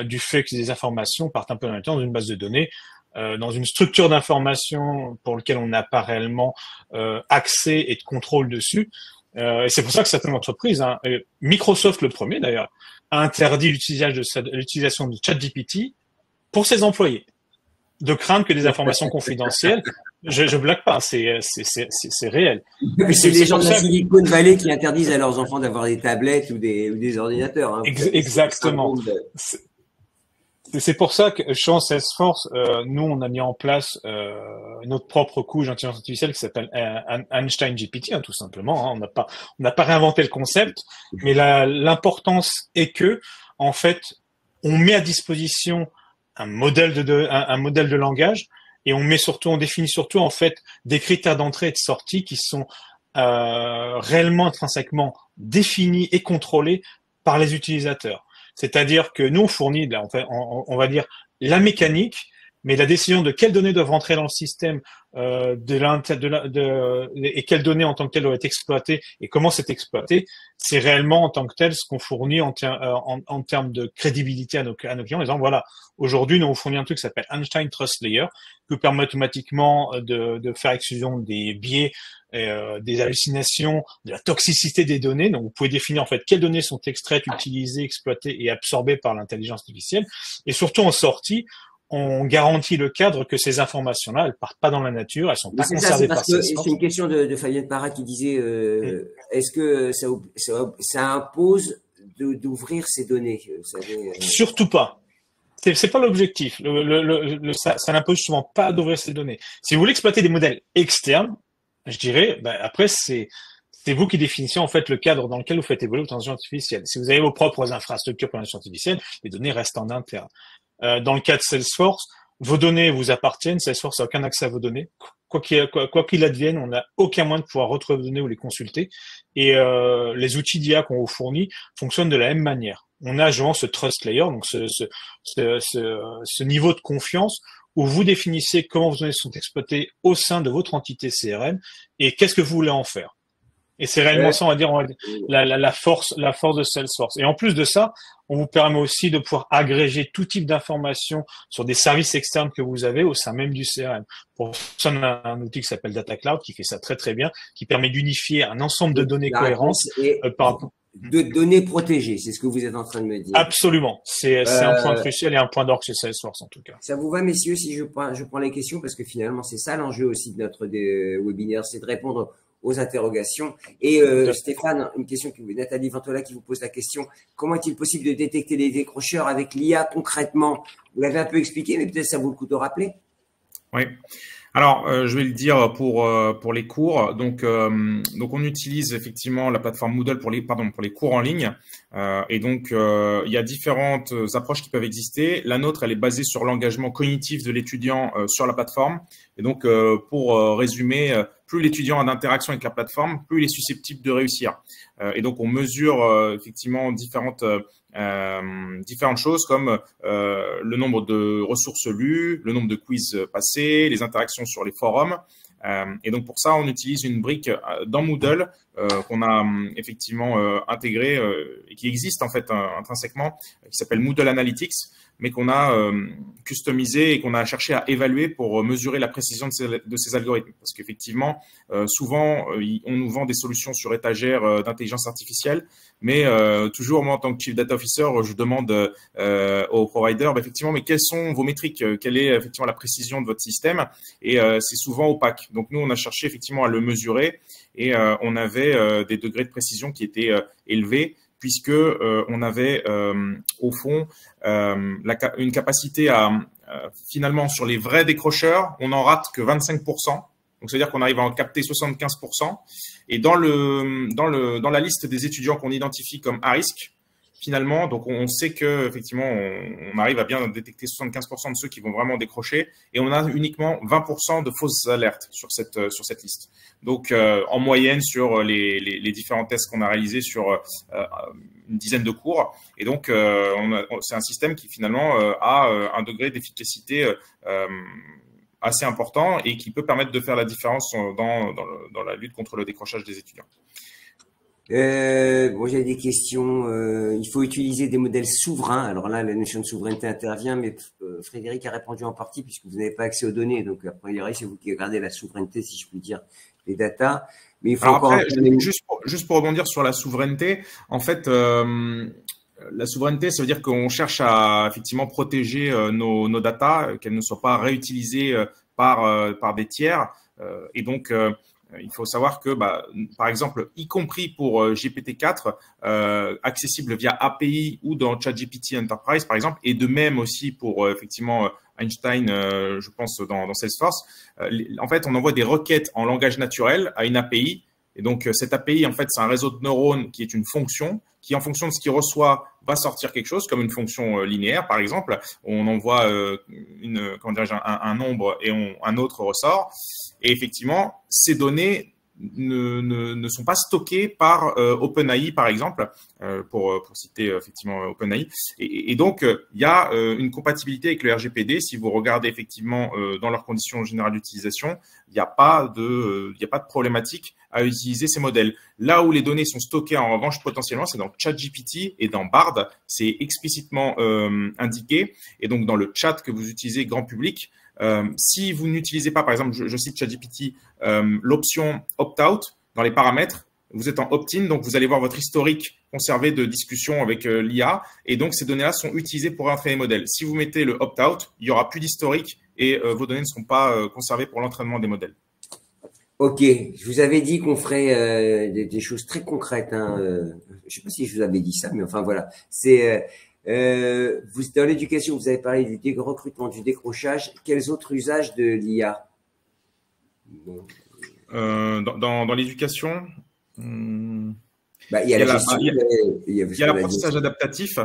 du fait que des informations partent un peu dans une base de données, dans une structure d'information pour laquelle on n'a pas réellement accès et de contrôle dessus. Et c'est pour ça que certaines entreprises, hein, Microsoft le premier d'ailleurs, a interdit l'utilisation de ChatGPT pour ses employés, de craindre que des informations confidentielles. Je blague pas, c'est réel. C'est les gens de la Silicon Valley qui interdisent à leurs enfants d'avoir des tablettes ou des ordinateurs. Hein. Exactement. C'est pour ça que chez Salesforce, nous, on a mis en place notre propre couche d'intelligence artificielle qui s'appelle Einstein GPT, hein, tout simplement. Hein. On n'a pas réinventé le concept, mais l'importance est que, en fait, on met à disposition un modèle de langage et on définit surtout en fait des critères d'entrée et de sortie qui sont réellement intrinsèquement définis et contrôlés par les utilisateurs. C'est-à-dire que nous, on fournit, on va dire, la mécanique, mais la décision de quelles données doivent rentrer dans le système et quelles données en tant que telles doivent être exploitées et comment c'est exploité, c'est réellement en tant que tel ce qu'on fournit en termes de crédibilité à nos clients en disant, voilà, aujourd'hui, nous, on fournit un truc qui s'appelle Einstein Trust Layer, qui permet automatiquement de faire exclusion des biais, des hallucinations, de la toxicité des données. Donc, vous pouvez définir en fait quelles données sont extraites, utilisées, exploitées et absorbées par l'intelligence artificielle. Et surtout en sortie, on garantit le cadre que ces informations-là, elles partent pas dans la nature, elles sont pas conservées par Salesforce. C'est une question de Fabienne Parra qui disait est-ce que ça impose d'ouvrir ces données, vous savez, Surtout pas. C'est pas l'objectif. Ça n'impose souvent pas d'ouvrir ces données. Si vous voulez exploiter des modèles externes, je dirais, après c'est vous qui définissez en fait le cadre dans lequel vous faites évoluer votre intelligence artificielle. Si vous avez vos propres infrastructures pour l'intelligence artificielle, les données restent en interne. Dans le cas de Salesforce, vos données vous appartiennent. Salesforce n'a aucun accès à vos données. Quoi qu'il advienne, on n'a aucun moyen de pouvoir retrouver vos données ou les consulter. Et les outils d'IA qu'on vous fournit fonctionnent de la même manière. On a justement ce trust layer, donc ce niveau de confiance où vous définissez comment vos données sont exploitées au sein de votre entité CRM et qu'est-ce que vous voulez en faire. Et c'est réellement ça, on va dire la force de Salesforce. Et en plus de ça, on vous permet aussi de pouvoir agréger tout type d'informations sur des services externes que vous avez au sein même du CRM. Pour ça, on a un outil qui s'appelle Data Cloud qui fait ça très très bien, qui permet d'unifier un ensemble de données cohérentes par rapport de données protégées. C'est ce que vous êtes en train de me dire. Absolument. C'est un point crucial et un point d'orgue chez Salesforce en tout cas. Ça vous va, messieurs, si je prends les questions, parce que finalement, c'est ça l'enjeu aussi de notre webinaire, c'est de répondre aux interrogations. Et Stéphane, une question Nathalie Ventola qui vous pose la question. Comment est-il possible de détecter des décrocheurs avec l'IA concrètement? Vous l'avez un peu expliqué, mais peut-être ça vaut le coup de rappeler. Oui. Alors, je vais le dire pour les cours. Donc on utilise effectivement la plateforme Moodle pour les cours en ligne. Et donc, il y a différentes approches qui peuvent exister. La nôtre, elle est basée sur l'engagement cognitif de l'étudiant sur la plateforme. Et donc, pour résumer, plus l'étudiant a d'interaction avec la plateforme, plus il est susceptible de réussir. Et donc, on mesure effectivement différentes choses comme le nombre de ressources lues, le nombre de quiz passés, les interactions sur les forums. Et donc, pour ça, on utilise une brique dans Moodle qu'on a effectivement intégrée et qui existe en fait intrinsèquement, qui s'appelle Moodle Analytics, mais qu'on a customisé et qu'on a cherché à évaluer pour mesurer la précision de ces algorithmes. Parce qu'effectivement, souvent, on nous vend des solutions sur étagère d'intelligence artificielle, mais toujours, moi, en tant que Chief Data Officer, je demande aux providers, effectivement, mais quelles sont vos métriques? Quelle est effectivement la précision de votre système? Et c'est souvent opaque. 5. Donc nous, on a cherché effectivement à le mesurer et on avait des degrés de précision qui étaient élevés puisque on avait au fond une capacité à finalement sur les vrais décrocheurs, on n'en rate que 25%. Donc, c'est-à-dire qu'on arrive à en capter 75%. Et dans la liste des étudiants qu'on identifie comme à risque, finalement, donc on sait que effectivement, on arrive à bien détecter 75% de ceux qui vont vraiment décrocher, et on a uniquement 20% de fausses alertes sur cette liste. Donc, en moyenne sur les différents tests qu'on a réalisés sur une dizaine de cours, et donc c'est un système qui finalement a un degré d'efficacité assez important et qui peut permettre de faire la différence dans la lutte contre le décrochage des étudiants. Bon, j'ai des questions. Il faut utiliser des modèles souverains. Alors là, la notion de souveraineté intervient, mais Frédéric a répondu en partie puisque vous n'avez pas accès aux données. Donc, a priori, c'est vous qui gardez la souveraineté, si je puis dire, des data. Mais il faut alors après, juste pour rebondir sur la souveraineté, en fait, la souveraineté, ça veut dire qu'on cherche à effectivement protéger nos datas, qu'elles ne soient pas réutilisées par des tiers. Et donc, il faut savoir que, par exemple, y compris pour GPT-4, accessible via API ou dans ChatGPT Enterprise, par exemple, et de même aussi pour effectivement Einstein, je pense, dans Salesforce, en fait, on envoie des requêtes en langage naturel à une API. Et donc, cette API, en fait, c'est un réseau de neurones qui est une fonction qui, en fonction de ce qu'il reçoit, va sortir quelque chose, comme une fonction linéaire, par exemple. On envoie un nombre et un autre ressort. Et effectivement, ces données ne sont pas stockées par OpenAI, par exemple, pour citer effectivement OpenAI. Et donc, il y a une compatibilité avec le RGPD. Si vous regardez effectivement dans leurs conditions générales d'utilisation, il n'y a pas de problématique à utiliser ces modèles. Là où les données sont stockées, en revanche, potentiellement, c'est dans ChatGPT et dans Bard. C'est explicitement indiqué. Et donc, dans le chat que vous utilisez grand public, si vous n'utilisez pas, par exemple, je cite ChatGPT, l'option opt-out dans les paramètres, vous êtes en opt-in, donc vous allez voir votre historique conservé de discussion avec l'IA, et donc ces données-là sont utilisées pour entraîner les modèles. Si vous mettez le opt-out, il n'y aura plus d'historique et vos données ne seront pas conservées pour l'entraînement des modèles. Ok, je vous avais dit qu'on ferait des choses très concrètes. Je ne sais pas si je vous avais dit ça, mais enfin voilà. C'est vous dans l'éducation, vous avez parlé du recrutement, du décrochage. Quels autres usages de l'IA? Dans l'éducation, il y a l'apprentissage adaptatif.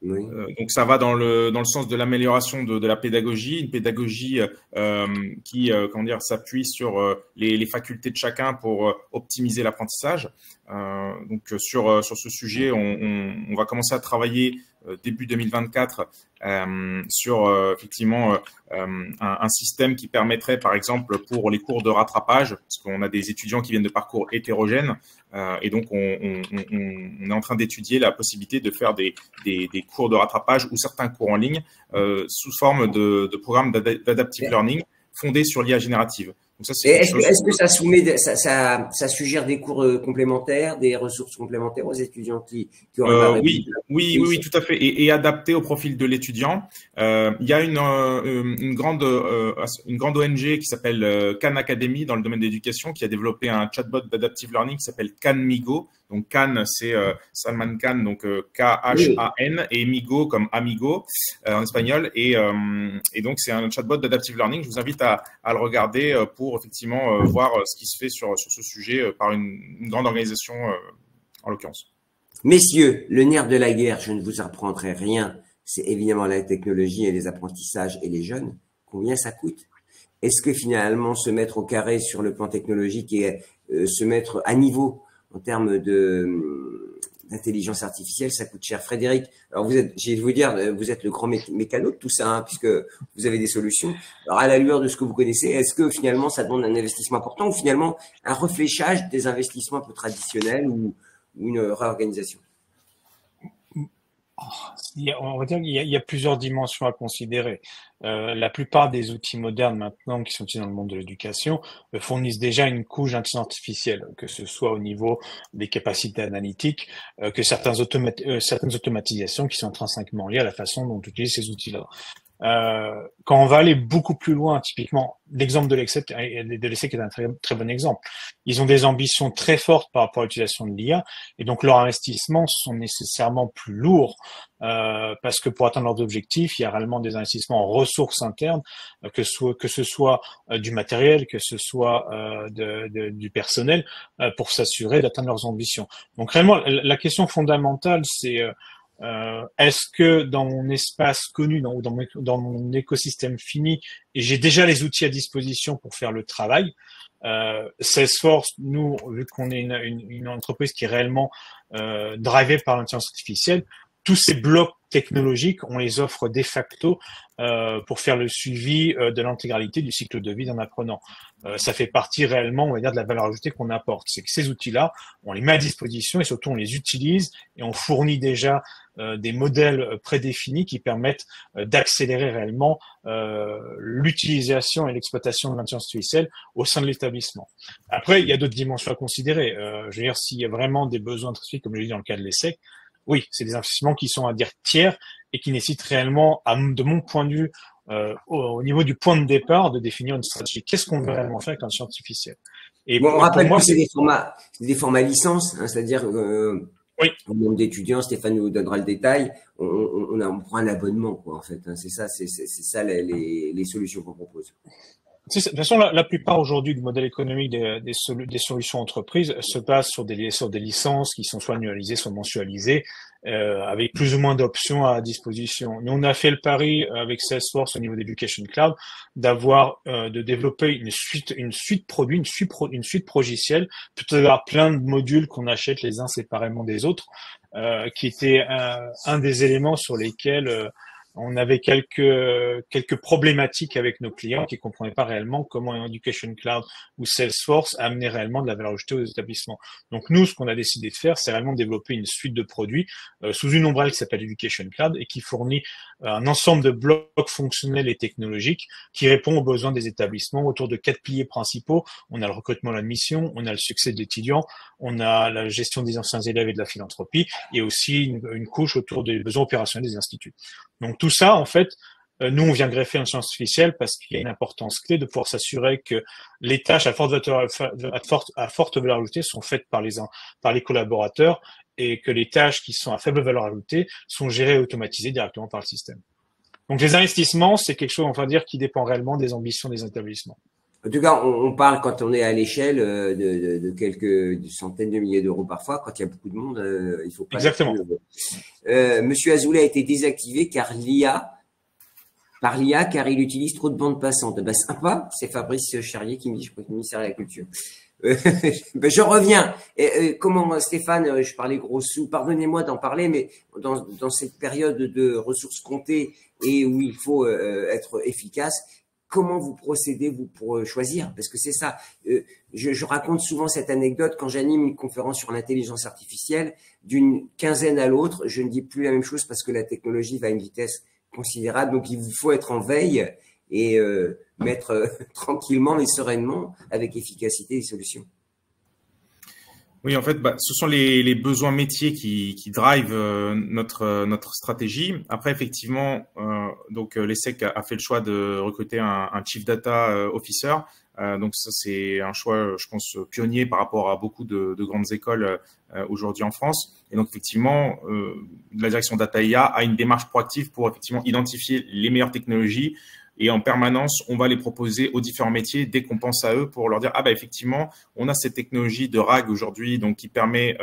Oui. Donc ça va dans le sens de l'amélioration de la pédagogie, une pédagogie qui s'appuie sur les facultés de chacun pour optimiser l'apprentissage. Donc sur ce sujet, on va commencer à travailler début 2024 sur effectivement un système qui permettrait, par exemple, pour les cours de rattrapage, parce qu'on a des étudiants qui viennent de parcours hétérogènes, et donc on est en train d'étudier la possibilité de faire des cours de rattrapage ou certains cours en ligne sous forme de programmes d'adaptive learning fondés sur l'IA générative. Donc ça, est-ce que ça suggère des cours complémentaires, des ressources complémentaires aux étudiants qui auraient oui, tout à fait, et adapté au profil de l'étudiant. Il y a une grande ONG qui s'appelle Khan Academy dans le domaine de l'éducation qui a développé un chatbot d'adaptive learning qui s'appelle Khanmigo. Donc Khan, c'est Salman Khan, donc Khan, et Migo comme amigo en espagnol. Et donc c'est un chatbot d'adaptive learning. Je vous invite à le regarder pour effectivement voir ce qui se fait sur ce sujet par une grande organisation en l'occurrence. Messieurs, le nerf de la guerre, je ne vous apprendrai rien, c'est évidemment la technologie et les apprentissages et les jeunes. Combien ça coûte? Est-ce que finalement se mettre au carré sur le plan technologique et se mettre à niveau en termes d'intelligence artificielle, ça coûte cher? Frédéric, alors je vais vous dire, vous êtes le grand mécano de tout ça, puisque vous avez des solutions. Alors à la lueur de ce que vous connaissez, est-ce que finalement ça demande un investissement important ou finalement un réfléchage des investissements un peu traditionnels ou une réorganisation? On va dire qu'il y a plusieurs dimensions à considérer. La plupart des outils modernes maintenant qui sont utilisés dans le monde de l'éducation fournissent déjà une couche d'intelligence artificielle, que ce soit au niveau des capacités analytiques, que certaines automatisations qui sont intrinsèquement liées à la façon dont on utilise ces outils-là. Quand on va aller beaucoup plus loin, typiquement, l'exemple de l'ESSEC est un très, très bon exemple. Ils ont des ambitions très fortes par rapport à l'utilisation de l'IA, et donc leurs investissements sont nécessairement plus lourds, parce que pour atteindre leurs objectifs, il y a réellement des investissements en ressources internes, que ce soit du matériel, que ce soit du personnel, pour s'assurer d'atteindre leurs ambitions. Donc réellement, la question fondamentale, c'est est-ce que dans mon espace connu, dans mon écosystème fini, et j'ai déjà les outils à disposition pour faire le travail. Salesforce, nous, vu qu'on est une entreprise qui est réellement drivée par l'intelligence artificielle, tous ces blocs technologiques, on les offre de facto pour faire le suivi de l'intégralité du cycle de vie d'un apprenant. Ça fait partie réellement, on va dire, de la valeur ajoutée qu'on apporte. C'est que ces outils-là, on les met à disposition et surtout on les utilise et on fournit déjà des modèles prédéfinis qui permettent d'accélérer réellement l'utilisation et l'exploitation de l'intelligence artificielle au sein de l'établissement. Après, il y a d'autres dimensions à considérer. Je veux dire, s'il y a vraiment des besoins spécifiques, comme je l'ai dit dans le cas de l'ESSEC, oui, c'est des investissements qui sont à dire tiers et qui nécessitent réellement, de mon point de vue, au niveau du point de départ, de définir une stratégie. Qu'est-ce qu'on veut réellement faire avec l'intelligence artificielle? Et bon, on rappelle que c'est des formats licences, hein, c'est-à-dire oui. Au nombre d'étudiants, Stéphane nous donnera le détail. On prend un abonnement, quoi, en fait. Hein, c'est ça les solutions qu'on propose. De toute façon, la plupart aujourd'hui du modèle économique des solutions entreprises se basent sur des licences qui sont soit annualisées, soit mensualisées, avec plus ou moins d'options à disposition. Nous, on a fait le pari avec Salesforce au niveau d'Education Cloud de développer une suite produit, une suite progicielle, plutôt d'avoir plein de modules qu'on achète les uns séparément des autres, qui était un des éléments sur lesquels on avait quelques problématiques avec nos clients qui comprenaient pas réellement comment Education Cloud ou Salesforce amenait réellement de la valeur ajoutée aux établissements. Donc nous, ce qu'on a décidé de faire, c'est réellement développer une suite de produits sous une ombrelle qui s'appelle Education Cloud et qui fournit un ensemble de blocs fonctionnels et technologiques qui répond aux besoins des établissements autour de 4 piliers principaux. On a le recrutement et l'admission, on a le succès de l'étudiant, on a la gestion des anciens élèves et de la philanthropie et aussi une couche autour des besoins opérationnels des instituts. Donc tout ça, en fait, nous, on vient greffer l'intelligence artificielle parce qu'il y a une importance clé de pouvoir s'assurer que les tâches à forte valeur ajoutée sont faites par les collaborateurs et que les tâches qui sont à faible valeur ajoutée sont gérées et automatisées directement par le système. Donc les investissements, c'est quelque chose, on va dire, qui dépend réellement des ambitions des établissements. En tout cas, on parle quand on est à l'échelle de quelques centaines de milliers d'euros parfois. Quand il y a beaucoup de monde, il faut pas. Exactement. Monsieur Azoulay a été désactivé car il utilise trop de bandes passantes. Ben, sympa, c'est Fabrice Charrier qui me dit, je crois que le ministère de la Culture. Ben, je reviens. Comment, Stéphane, je parlais gros sous, pardonnez-moi d'en parler, mais dans cette période de ressources comptées et où il faut être efficace, comment vous procédez, vous, pour choisir? Parce que c'est ça. Je raconte souvent cette anecdote quand j'anime une conférence sur l'intelligence artificielle. D'une quinzaine à l'autre, je ne dis plus la même chose parce que la technologie va à une vitesse considérable. Donc, il vous faut être en veille et mettre tranquillement mais sereinement, avec efficacité, les solutions. Oui, en fait, ce sont les besoins métiers qui drivent notre stratégie. Après, effectivement, donc l'ESSEC a fait le choix de recruter un Chief Data Officer. Donc ça, c'est un choix, je pense, pionnier par rapport à beaucoup de grandes écoles aujourd'hui en France. Et donc, effectivement, la direction Data IA a une démarche proactive pour effectivement identifier les meilleures technologies. Et en permanence, on va les proposer aux différents métiers dès qu'on pense à eux pour leur dire, ah bah effectivement, on a cette technologie de RAG aujourd'hui, donc qui permet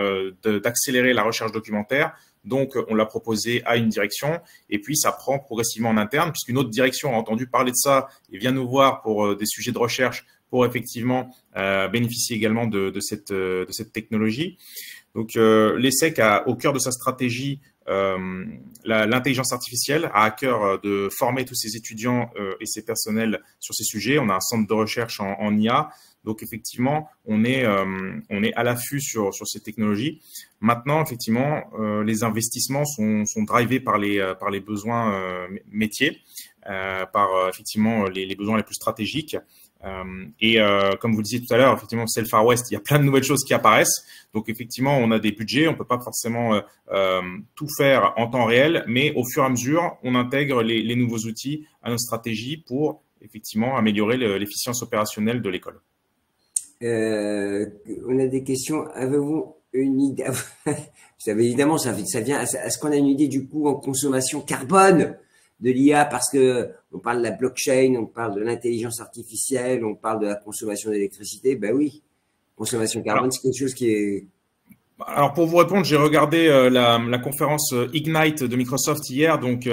d'accélérer la recherche documentaire. Donc, on l'a proposé à une direction et puis ça prend progressivement en interne puisqu'une autre direction a entendu parler de ça et vient nous voir pour des sujets de recherche pour effectivement bénéficier également de cette technologie. Donc, l'ESSEC a au cœur de sa stratégie l'intelligence artificielle, a à cœur de former tous ses étudiants et ses personnels sur ces sujets. On a un centre de recherche en IA. Donc, effectivement, on est à l'affût sur ces technologies. Maintenant, effectivement, les investissements sont drivés par les besoins métiers, par effectivement les besoins les plus stratégiques. Comme vous le disiez tout à l'heure, effectivement, c'est le Far West, il y a plein de nouvelles choses qui apparaissent. Donc, effectivement, on a des budgets, on peut pas forcément tout faire en temps réel, mais au fur et à mesure, on intègre les nouveaux outils à nos stratégies pour effectivement améliorer l'efficience opérationnelle de l'école. On a des questions. Avez-vous une idée? Vous savez, évidemment, ça vient. Est-ce qu'on a une idée du coût en consommation carbone de l'IA? Parce que on parle de la blockchain, on parle de l'intelligence artificielle, on parle de la consommation d'électricité. Ben oui, consommation carbone, c'est quelque chose qui est. Alors pour vous répondre, j'ai regardé la conférence Ignite de Microsoft hier, donc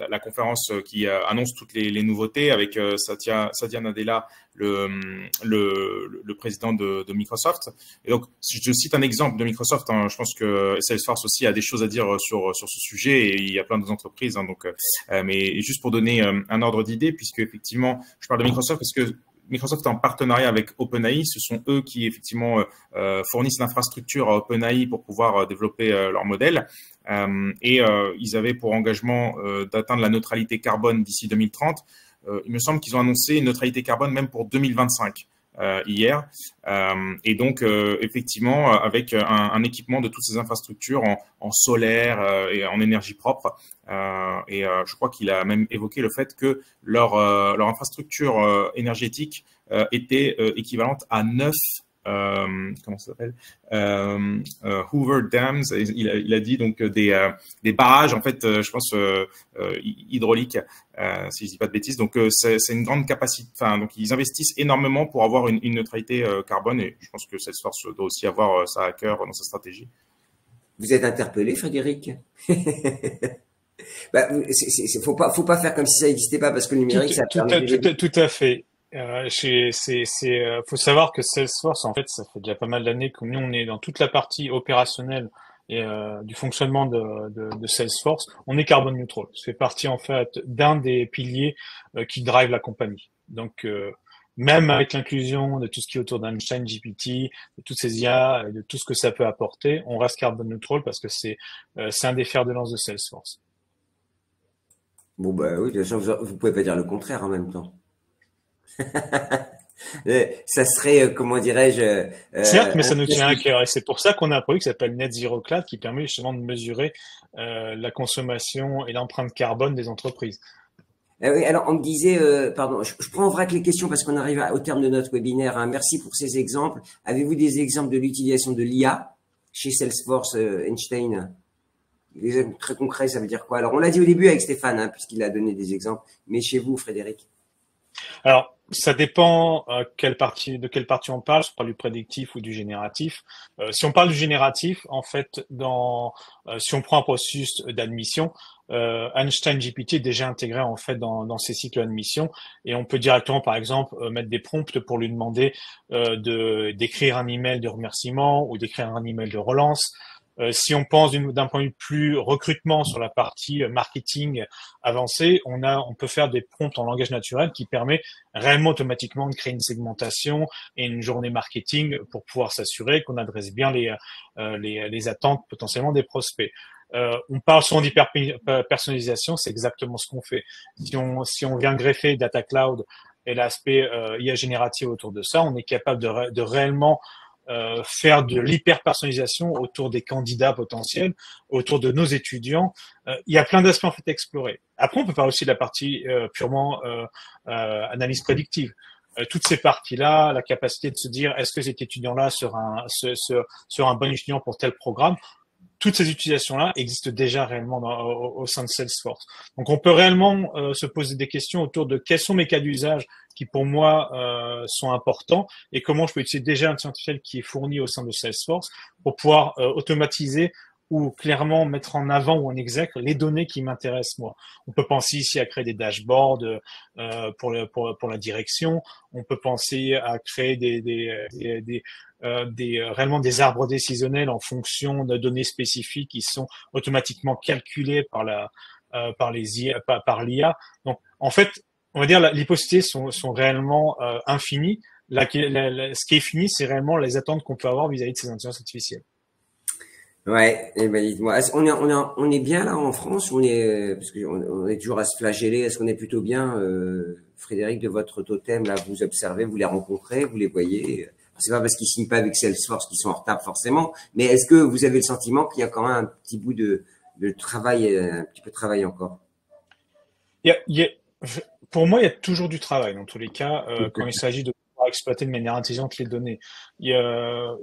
la conférence qui annonce toutes les nouveautés avec Satya Nadella, le président de Microsoft. Et donc, si je cite un exemple de Microsoft, hein, je pense que Salesforce aussi a des choses à dire sur ce sujet et il y a plein d'autres entreprises. Hein, donc, mais juste pour donner un ordre d'idée, puisque effectivement, je parle de Microsoft parce que Microsoft est en partenariat avec OpenAI. Ce sont eux qui effectivement fournissent l'infrastructure à OpenAI pour pouvoir développer leur modèle. Ils avaient pour engagement d'atteindre la neutralité carbone d'ici 2030. Il me semble qu'ils ont annoncé une neutralité carbone même pour 2025 hier. Et donc, effectivement, avec un équipement de toutes ces infrastructures en solaire et en énergie propre. Je crois qu'il a même évoqué le fait que leur infrastructure énergétique était équivalente à 9 comment ça s'appelle Hoover Dams. Il a dit donc des barrages en fait, je pense hydrauliques, si je dis pas de bêtises. Donc c'est une grande capacité. Enfin, donc ils investissent énormément pour avoir une neutralité carbone et je pense que Salesforce doit aussi avoir ça à cœur dans sa stratégie. Vous êtes interpellé, Frédéric? Bah, faut pas faire comme si ça n'existait pas parce que le numérique, tout à fait. Faut savoir que Salesforce, en fait, ça fait déjà pas mal d'années que nous, on est dans toute la partie opérationnelle et du fonctionnement de Salesforce. On est carbone neutral. Ça fait partie, en fait, d'un des piliers qui drive la compagnie. Donc, même avec l'inclusion de tout ce qui est autour d'Einstein GPT, de toutes ces IA, et de tout ce que ça peut apporter, on reste carbone neutral parce que c'est un des fers de lance de Salesforce. Bon, bah oui, de toute façon, vous pouvez pas dire le contraire en même temps. Ça serait, comment dirais-je certes, mais ça nous tient à cœur et c'est pour ça qu'on a un produit qui s'appelle Net Zero Cloud qui permet justement de mesurer la consommation et l'empreinte carbone des entreprises. Oui, alors on me disait, pardon, je prends en vrac les questions parce qu'on arrive au terme de notre webinaire. Hein. Merci pour ces exemples. Avez-vous des exemples de l'utilisation de l'IA chez Salesforce Einstein? Des exemples très concrets, ça veut dire quoi? Alors on l'a dit au début avec Stéphane, hein, puisqu'il a donné des exemples, mais chez vous, Frédéric? Alors, ça dépend de quelle partie on parle, si on parle du prédictif ou du génératif. Si on parle du génératif, en fait, si on prend un processus d'admission, Einstein GPT est déjà intégré en fait dans ces cycles d'admission et on peut directement, par exemple, mettre des prompts pour lui demander d'écrire un email de remerciement ou d'écrire un email de relance. Si on pense d'un point de vue plus recrutement sur la partie marketing avancée, on peut faire des prompts en langage naturel qui permet réellement automatiquement de créer une segmentation et une journée marketing pour pouvoir s'assurer qu'on adresse bien les attentes potentiellement des prospects. On parle souvent d'hyper-personnalisation, c'est exactement ce qu'on fait. Si on vient greffer Data Cloud et l'aspect IA générative autour de ça, on est capable de réellement faire de l'hyper-personnalisation autour des candidats potentiels, autour de nos étudiants. Il y a plein d'aspects en fait à explorer. Après, on peut parler aussi de la partie purement analyse prédictive. Toutes ces parties-là, la capacité de se dire est-ce que cet étudiant-là sera un bon étudiant pour tel programme, toutes ces utilisations-là existent déjà réellement au sein de Salesforce. Donc, on peut réellement se poser des questions autour de quels sont mes cas d'usage qui, pour moi, sont importants et comment je peux utiliser déjà l'intelligence artificielle qui est fournie au sein de Salesforce pour pouvoir automatiser ou clairement mettre en avant ou en exergue les données qui m'intéressent moi. On peut penser ici à créer des dashboards pour la direction. On peut penser à créer réellement des arbres décisionnels en fonction de données spécifiques qui sont automatiquement calculées par l'IA. Donc, en fait, on va dire les possibilités sont réellement infinies. Ce qui est fini, c'est réellement les attentes qu'on peut avoir vis-à-vis de ces intelligences artificielles. Ouais, eh ben dites-moi, on est bien là en France ou parce qu'on est toujours à se flageller, est-ce qu'on est plutôt bien, Frédéric, de votre totem, là, vous observez, vous les rencontrez, vous les voyez. C'est pas parce qu'ils signent pas avec Salesforce qu'ils sont en retard forcément, mais est-ce que vous avez le sentiment qu'il y a quand même un petit bout de travail, un petit peu de travail encore? Il y a, il y a- pour moi, il y a toujours du travail dans tous les cas quand il s'agit de pouvoir exploiter de manière intelligente les données.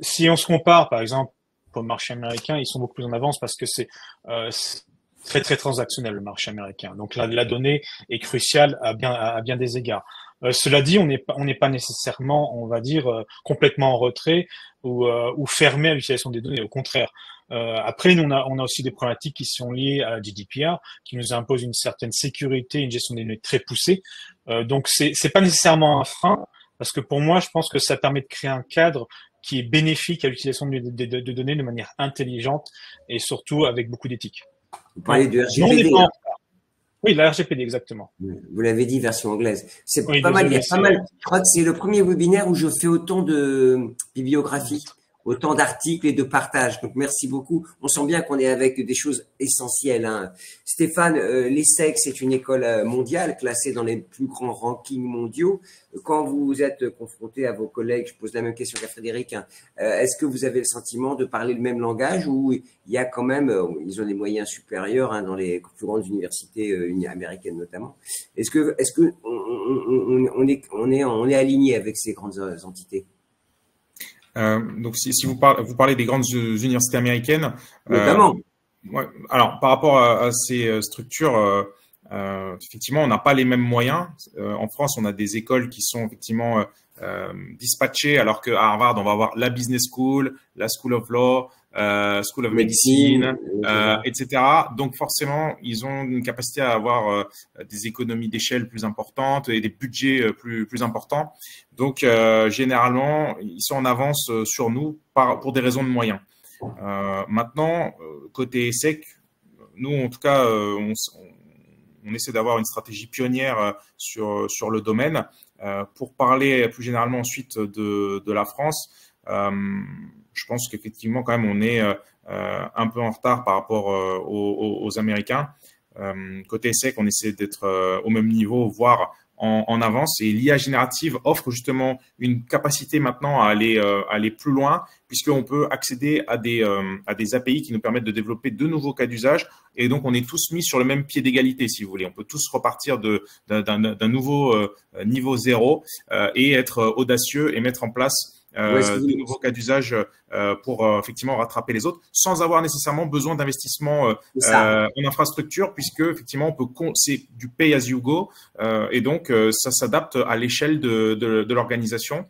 Si on se compare, par exemple, au marché américain, ils sont beaucoup plus en avance parce que c'est très très transactionnel le marché américain. Donc la donnée est cruciale à bien des égards. Cela dit, on n'est pas nécessairement, on va dire, complètement en retrait ou fermé à l'utilisation des données. Au contraire. Après, nous, on a aussi des problématiques qui sont liées à la GDPR, qui nous impose une certaine sécurité, une gestion des données très poussée. Donc, c'est pas nécessairement un frein, parce que pour moi, je pense que ça permet de créer un cadre qui est bénéfique à l'utilisation de données de manière intelligente et surtout avec beaucoup d'éthique. Vous parlez de Non, on n'est RGPD. pas en retard. Oui, la RGPD, exactement. Vous l'avez dit, version anglaise. C'est Oui, pas mal, il y désolé, a pas mal. Je crois que c'est le premier webinaire où je fais autant de bibliographie, autant d'articles et de partages. Donc, merci beaucoup. On sent bien qu'on est avec des choses essentielles, hein. Stéphane, l'ESSEC, c'est une école mondiale classée dans les plus grands rankings mondiaux. Quand vous êtes confronté à vos collègues, je pose la même question qu'à Frédéric, hein, est-ce que vous avez le sentiment de parler le même langage ou il y a quand même, ils ont des moyens supérieurs, hein, dans les plus grandes universités américaines notamment. Est-ce que on est aligné avec ces grandes entités? Donc, si vous parlez des grandes universités américaines, Notamment. ouais, alors par rapport à ces structures, effectivement, on n'a pas les mêmes moyens. En France, on a des écoles qui sont effectivement dispatchées, alors qu'à Harvard, on va avoir la Business School, la School of Law, School of Medicine, etc. Donc forcément, ils ont une capacité à avoir des économies d'échelle plus importantes et des budgets plus importants. Donc généralement, ils sont en avance sur nous pour des raisons de moyens. Maintenant, côté ESSEC, nous en tout cas, on essaie d'avoir une stratégie pionnière sur le domaine. Pour parler plus généralement ensuite de la France, je pense qu'effectivement, quand même, on est un peu en retard par rapport aux Américains. Côté ESSEC, on essaie d'être au même niveau, voire en avance. Et l'IA générative offre justement une capacité maintenant à aller plus loin, puisqu'on peut accéder à des API qui nous permettent de développer de nouveaux cas d'usage. Et donc, on est tous mis sur le même pied d'égalité, si vous voulez. On peut tous repartir d'un nouveau niveau zéro et être audacieux et mettre en place de nouveaux cas d'usage pour effectivement rattraper les autres, sans avoir nécessairement besoin d'investissement en infrastructure, puisque effectivement c'est du pay as you go et donc ça s'adapte à l'échelle de l'organisation.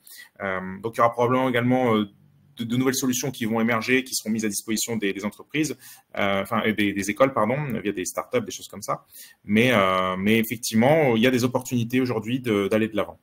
Donc il y aura probablement également de nouvelles solutions qui vont émerger, qui seront mises à disposition des entreprises, des écoles, pardon, via des startups, des choses comme ça. Mais effectivement, il y a des opportunités aujourd'hui d'aller de l'avant.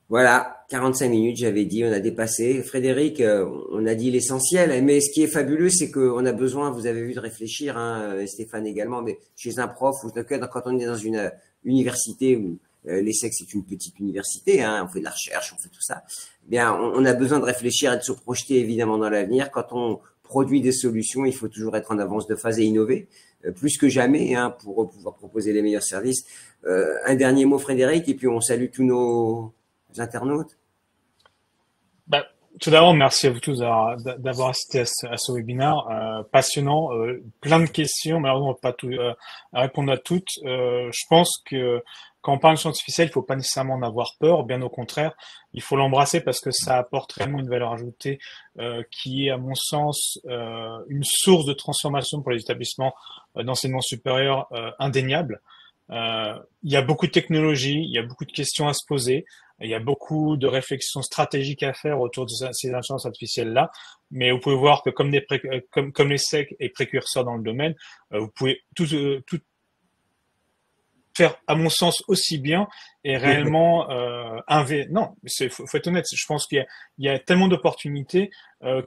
Voilà, 45 minutes, j'avais dit, on a dépassé. Frédéric, on a dit l'essentiel, mais ce qui est fabuleux, c'est qu'on a besoin, vous avez vu, de réfléchir, hein, Stéphane également, mais chez un prof, ou quand on est dans une université où l'ESSEC, c'est une petite université, hein, on fait de la recherche, on fait tout ça, eh bien, on a besoin de réfléchir et de se projeter évidemment dans l'avenir. Quand on produit des solutions, il faut toujours être en avance de phase et innover, plus que jamais, hein, pour pouvoir proposer les meilleurs services. Un dernier mot, Frédéric, et puis on salue tous nos internautes. Tout d'abord, merci à vous tous d'avoir assisté à ce webinaire passionnant, plein de questions, malheureusement pas tout à répondre à toutes. Je pense que quand on parle de science artificielle, il faut pas nécessairement en avoir peur, bien au contraire, il faut l'embrasser parce que ça apporte réellement une valeur ajoutée qui est, à mon sens, une source de transformation pour les établissements d'enseignement supérieur indéniable. Il y a beaucoup de technologies, il y a beaucoup de questions à se poser. Il y a beaucoup de réflexions stratégiques à faire autour de ces intelligences artificielles-là, mais vous pouvez voir que comme l'ESSEC est précurseur dans le domaine, vous pouvez tout faire, à mon sens, aussi bien et réellement non, faut être honnête. Je pense qu'il y a tellement d'opportunités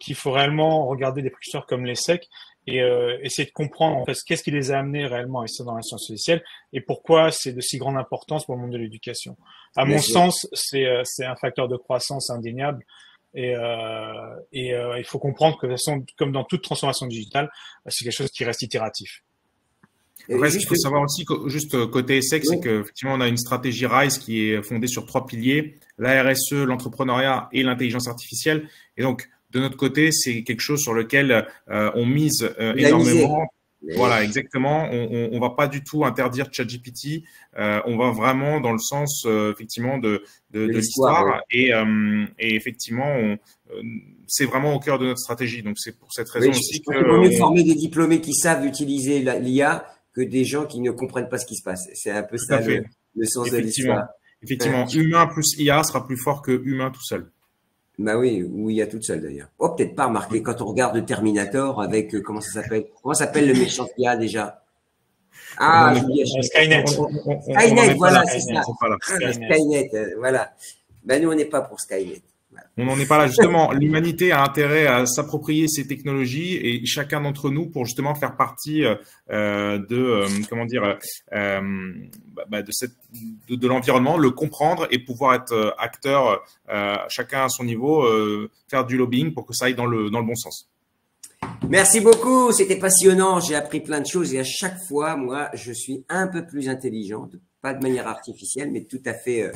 qu'il faut réellement regarder des précurseurs comme l'ESSEC et essayer de comprendre en fait qu'est-ce qui les a amenés réellement à investir dans la science artificielle et pourquoi c'est de si grande importance pour le monde de l'éducation. À mon sens, c'est un facteur de croissance indéniable et il faut comprendre que de toute façon, comme dans toute transformation digitale, c'est quelque chose qui reste itératif. Après, ce qu'il faut savoir aussi, juste côté ESSEC, c'est qu'effectivement, on a une stratégie RISE qui est fondée sur 3 piliers, la RSE, l'entrepreneuriat et l'intelligence artificielle. Et donc, de notre côté, c'est quelque chose sur lequel on mise énormément. Voilà, exactement. On va pas du tout interdire ChatGPT. On va vraiment dans le sens effectivement de l'histoire et effectivement c'est vraiment au cœur de notre stratégie. Donc c'est pour cette raison aussi que il vaut mieux former des diplômés qui savent utiliser l'IA que des gens qui ne comprennent pas ce qui se passe. C'est un peu ça le sens de l'histoire. Effectivement, humain plus IA sera plus fort que humain tout seul. Bah oui, ou IA toute seule d'ailleurs. Oh, peut-être pas remarqué quand on regarde Terminator avec comment s'appelle le méchant IA déjà? Ah, Skynet. Skynet, voilà, c'est ça. Skynet, voilà. Ben nous on n'est pas pour Skynet. On n'en est pas là. Justement, l'humanité a intérêt à s'approprier ces technologies et chacun d'entre nous pour justement faire partie de l'environnement, le comprendre et pouvoir être acteur, chacun à son niveau, faire du lobbying pour que ça aille dans le bon sens. Merci beaucoup, c'était passionnant. J'ai appris plein de choses et à chaque fois, moi, je suis un peu plus intelligent. Pas de manière artificielle, mais tout à fait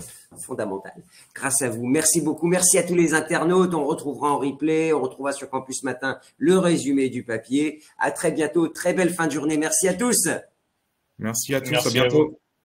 fondamentale. Grâce à vous. Merci beaucoup. Merci à tous les internautes. On retrouvera en replay. On retrouvera sur Campus Matin le résumé du papier. À très bientôt. Très belle fin de journée. Merci à tous. Merci à tous. À bientôt.